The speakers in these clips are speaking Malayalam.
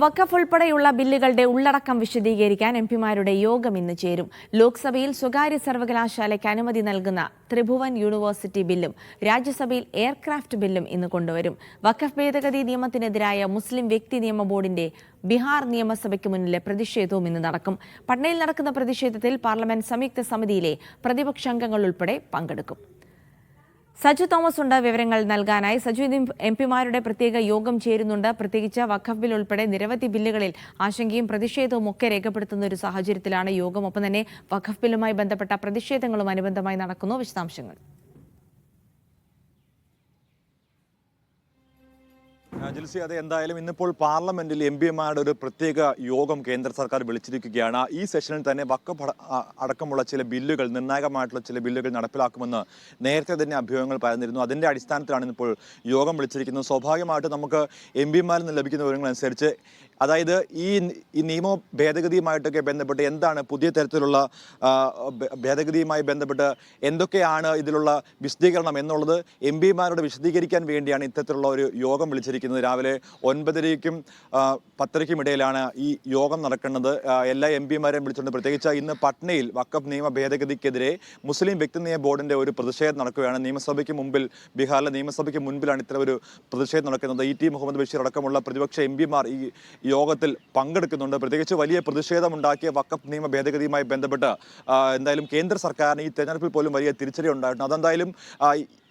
വഖഫ് ഉൾപ്പെടെയുള്ള ബില്ലുകളുടെ ഉള്ളടക്കം വിശദീകരിക്കാൻ എംപിമാരുടെ യോഗം ഇന്ന് ചേരും. ലോക്സഭയിൽ സ്വകാര്യ സർവകലാശാലയ്ക്ക് അനുമതി നൽകുന്ന ത്രിഭുവൻ യൂണിവേഴ്സിറ്റി ബില്ലും രാജ്യസഭയിൽ എയർക്രാഫ്റ്റ് ബില്ലും ഇന്ന് കൊണ്ടുവരും. വഖഫ് ഭേദഗതി നിയമത്തിനെതിരായ മുസ്ലിം വ്യക്തി നിയമ ബോർഡിന്റെ ബീഹാർ നിയമസഭയ്ക്ക് മുന്നിലെ പ്രതിഷേധവും ഇന്ന് നടക്കും. പട്നയിൽ നടക്കുന്ന പ്രതിഷേധത്തിൽ പാർലമെന്റ് സംയുക്ത സമിതിയിലെ പ്രതിപക്ഷാംഗങ്ങൾ ഉൾപ്പെടെ പങ്കെടുക്കും. സജു തോമസ് ഉണ്ട് വിവരങ്ങൾ നൽകാനായി. സജു, എംപിമാരുടെ പ്രത്യേക യോഗം ചേരുന്നുണ്ട്. പ്രത്യേകിച്ച് വഖഫ് ബിൽ ഉൾപ്പെടെ നിരവധി ബില്ലുകളിൽ ആശങ്കയും പ്രതിഷേധവും ഒക്കെ രേഖപ്പെടുത്തുന്ന ഒരു സാഹചര്യത്തിലാണ് യോഗം. ഒപ്പം തന്നെ വഖഫ് ബില്ലുമായി ബന്ധപ്പെട്ട പ്രതിഷേധങ്ങളും അനുബന്ധമായി നടക്കുന്നു. വിശദാംശങ്ങൾ. ജിൽസി, അത് എന്തായാലും ഇന്നിപ്പോൾ പാർലമെന്റിൽ എംപിമാരുടെ ഒരു പ്രത്യേക യോഗം കേന്ദ്ര സർക്കാർ വിളിച്ചിരിക്കുകയാണ്. ഈ സെഷനിൽ തന്നെ വഖഫ് അടക്കമുള്ള ചില ബില്ലുകൾ, നിർണായകമായിട്ടുള്ള ചില ബില്ലുകൾ നടപ്പിലാക്കുമെന്ന് നേരത്തെ തന്നെ അഭ്യൂഹങ്ങൾ പരന്നിരുന്നു. അതിന്റെ അടിസ്ഥാനത്തിലാണ് ഇപ്പോൾ യോഗം വിളിച്ചിരിക്കുന്നത്. സ്വാഭാവികമായിട്ട് നമുക്ക് എംപിമാരിൽ നിന്ന് ലഭിക്കുന്ന വിവരങ്ങളനുസരിച്ച്, അതായത് ഈ നിയമ ഭേദഗതിയുമായിട്ടൊക്കെ ബന്ധപ്പെട്ട് എന്താണ് പുതിയ തരത്തിലുള്ള ഭേദഗതിയുമായി ബന്ധപ്പെട്ട് എന്തൊക്കെയാണ് ഇതിലുള്ള വിശദീകരണം എന്നുള്ളത് എംപിമാരോട് വിശദീകരിക്കാൻ വേണ്ടിയാണ് ഇത്തരത്തിലുള്ള ഒരു യോഗം വിളിച്ചിരിക്കുന്നത്. രാവിലെ 9:30-ക്കും 10:00-ക്കും ഇടയിലാണ് ഈ യോഗം നടക്കുന്നത്. എല്ലാ എംപിമാരെയും വിളിച്ചുകൊണ്ട്, പ്രത്യേകിച്ച് ഇന്ന് പട്നയിൽ വഖഫ് നിയമ ഭേദഗതിക്കെതിരെ മുസ്ലിം വ്യക്തി നിയമ ബോർഡിന്റെ ഒരു പ്രതിഷേധം നടക്കുകയാണ്. നിയമസഭയ്ക്ക് മുമ്പിൽ, ബീഹാറിലെ നിയമസഭയ്ക്ക് മുൻപിലാണ് ഇത്തരം ഒരു പ്രതിഷേധം നടക്കുന്നത്. ടി മുഹമ്മദ് ബഷീർ അടക്കമുള്ള പ്രതിപക്ഷ എംപിമാർ ഈ യോഗത്തിൽ പങ്കെടുക്കുന്നുണ്ട്. പ്രത്യേകിച്ച് വലിയ പ്രതിഷേധമുണ്ടാക്കിയ വഖഫ് നിയമ ഭേദഗതിയുമായി ബന്ധപ്പെട്ട് എന്തായാലും കേന്ദ്ര സർക്കാരിന് ഈ തെരഞ്ഞെടുപ്പിൽ പോലും വലിയ തിരിച്ചടി ഉണ്ടായിട്ടുണ്ട്. അതെന്തായാലും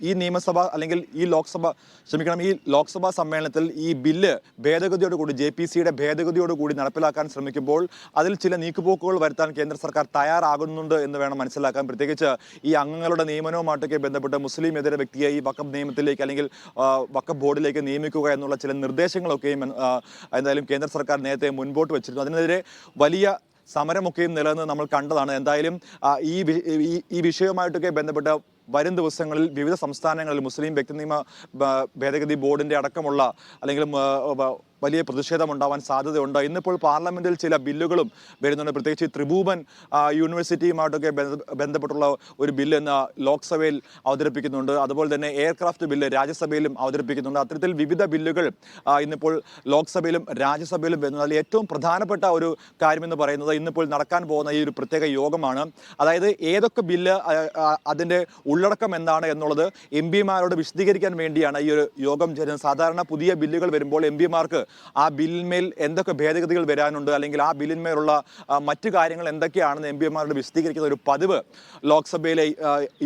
ഈ നിയമസഭ അല്ലെങ്കിൽ ഈ ലോക്സഭാ സമ്മേളനത്തിൽ ഈ ബില്ല് ഭേദഗതിയോടുകൂടി, JPCയുടെ ഭേദഗതിയോടുകൂടി നടപ്പിലാക്കാൻ ശ്രമിക്കുമ്പോൾ അതിൽ ചില നീക്കുപോക്കുകൾ വരുത്താൻ കേന്ദ്ര സർക്കാർ തയ്യാറാകുന്നുണ്ട് എന്ന് വേണം മനസ്സിലാക്കാൻ. പ്രത്യേകിച്ച് ഈ അംഗങ്ങളുടെ നിയമനവുമായിട്ടൊക്കെ ബന്ധപ്പെട്ട് മുസ്ലിം ഇതര വ്യക്തിയെ ഈ വഖഫ് നിയമത്തിലേക്ക് അല്ലെങ്കിൽ വഖഫ് ബോർഡിലേക്ക് നിയമിക്കുക എന്നുള്ള ചില നിർദ്ദേശങ്ങളൊക്കെയും എന്തായാലും കേന്ദ്ര സർക്കാർ നേരത്തെ മുൻപോട്ട് വെച്ചിരുന്നു. അതിനെതിരെ വലിയ സമരമൊക്കെയും നിലനിന്ന് നമ്മൾ കണ്ടതാണ്. എന്തായാലും ഈ വിഷയവുമായിട്ടൊക്കെ ബന്ധപ്പെട്ട് വരും ദിവസങ്ങളിൽ വിവിധ സംസ്ഥാനങ്ങളിൽ മുസ്ലിം വ്യക്തി നിയമ ഭേദഗതി ബോർഡിന്റെ അടക്കമുള്ള അല്ലെങ്കിൽ വലിയ പ്രതിഷേധമുണ്ടാവാൻ സാധ്യതയുണ്ട്. ഇന്നിപ്പോൾ പാർലമെന്റിൽ ചില ബില്ലുകളും വരുന്നുണ്ട്. പ്രത്യേകിച്ച് ത്രിഭുവൻ യൂണിവേഴ്സിറ്റിയുമായിട്ടൊക്കെ ബന്ധപ്പെട്ടുള്ള ഒരു ബില്ല് ഇന്ന് ലോക്സഭയിൽ അവതരിപ്പിക്കുന്നുണ്ട്. അതുപോലെ തന്നെ എയർക്രാഫ്റ്റ് ബില്ല് രാജ്യസഭയിലും അവതരിപ്പിക്കുന്നുണ്ട്. അത്തരത്തിൽ വിവിധ ബില്ലുകൾ ഇന്നിപ്പോൾ ലോക്സഭയിലും രാജ്യസഭയിലും വരുന്നത്. അതിൽ ഏറ്റവും പ്രധാനപ്പെട്ട ഒരു കാര്യമെന്ന് പറയുന്നത് ഇന്നിപ്പോൾ നടക്കാൻ പോകുന്ന ഈ ഒരു പ്രത്യേക യോഗമാണ്. അതായത് ഏതൊക്കെ ബില്ല്, അതിൻ്റെ ഉള്ളടക്കം എന്താണ് എന്നുള്ളത് എംപിമാരോട് വിശദീകരിക്കാൻ വേണ്ടിയാണ് ഈ ഒരു യോഗം ചേരുന്നത്. സാധാരണ പുതിയ ബില്ലുകൾ വരുമ്പോൾ എംപിമാർക്ക് ആ ബില്ലിന്മേൽ എന്തൊക്കെ ഭേദഗതികൾ വരാനുണ്ട്, അല്ലെങ്കിൽ ആ ബില്ലിന്മേലുള്ള മറ്റു കാര്യങ്ങൾ എന്തൊക്കെയാണെന്ന് എംപിമാരോട് വിശദീകരിക്കുന്ന ഒരു പതിവ് ലോക്സഭയിലെ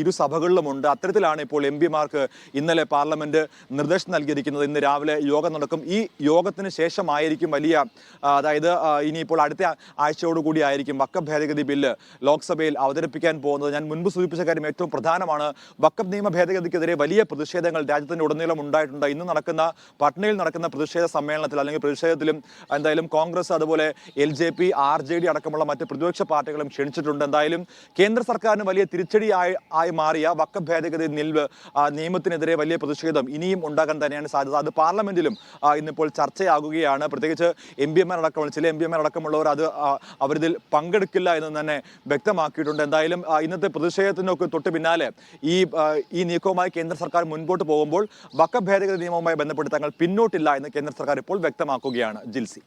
ഇരു സഭകളിലുമുണ്ട്. അത്തരത്തിലാണ് ഇപ്പോൾ എംപിമാർക്ക് ഇന്നലെ പാർലമെന്റ് നിർദ്ദേശം നൽകിയിരിക്കുന്നത്. ഇന്ന് രാവിലെ യോഗം നടക്കും. ഈ യോഗത്തിന് ശേഷമായിരിക്കും അതായത് ഇനിയിപ്പോൾ അടുത്ത ആഴ്ചയോടുകൂടി ആയിരിക്കും വഖഫ് ഭേദഗതി ബില്ല് ലോക്സഭയിൽ അവതരിപ്പിക്കാൻ പോകുന്നത്. ഞാൻ മുൻപ് സൂചിപ്പിച്ച കാര്യം ഏറ്റവും പ്രധാനമാണ്. വഖഫ് നിയമ ഭേദഗതിക്കെതിരെ വലിയ പ്രതിഷേധങ്ങൾ രാജ്യത്തിന്റെ ഉടനീളം ഉണ്ടായിട്ടുണ്ട്. ഇന്ന് പട്നയിൽ നടക്കുന്ന പ്രതിഷേധ സമ്മേളനത്തിൽ അല്ലെങ്കിൽ പ്രതിഷേധത്തിലും എന്തായാലും കോൺഗ്രസ്, അതുപോലെ LJP, RJD അടക്കമുള്ള മറ്റ് പ്രതിപക്ഷ പാർട്ടികളും ക്ഷണിച്ചിട്ടുണ്ട്. എന്തായാലും കേന്ദ്ര സർക്കാരിന് വലിയ തിരിച്ചടിയായി മാറിയ വഖഫ് ഭേദഗതി നിയമത്തിനെതിരെ വലിയ പ്രതിഷേധം ഇനിയും ഉണ്ടാകാൻ തന്നെയാണ് സാധ്യത. അത് പാർലമെന്റിലും ഇന്നിപ്പോൾ ചർച്ചയാകുകയാണ്. പ്രത്യേകിച്ച് ചില എംപിമാർ അടക്കമുള്ളവർ അവരിതിൽ പങ്കെടുക്കില്ല എന്ന് തന്നെ വ്യക്തമാക്കിയിട്ടുണ്ട്. എന്തായാലും ഇന്നത്തെ പ്രതിഷേധത്തിനൊക്കെ തൊട്ട് പിന്നാലെ ഈ നീക്കവുമായി കേന്ദ്ര സർക്കാർ മുൻപോട്ട് പോകുമ്പോൾ വഖഫ് ഭേദഗതി നിയമവുമായി ബന്ധപ്പെട്ട് തങ്ങൾ പിന്നോട്ടില്ല എന്ന് കേന്ദ്ര സർക്കാർ ഇപ്പോൾ വ്യക്തമാക്കുകയാണ്. ജിൽസി.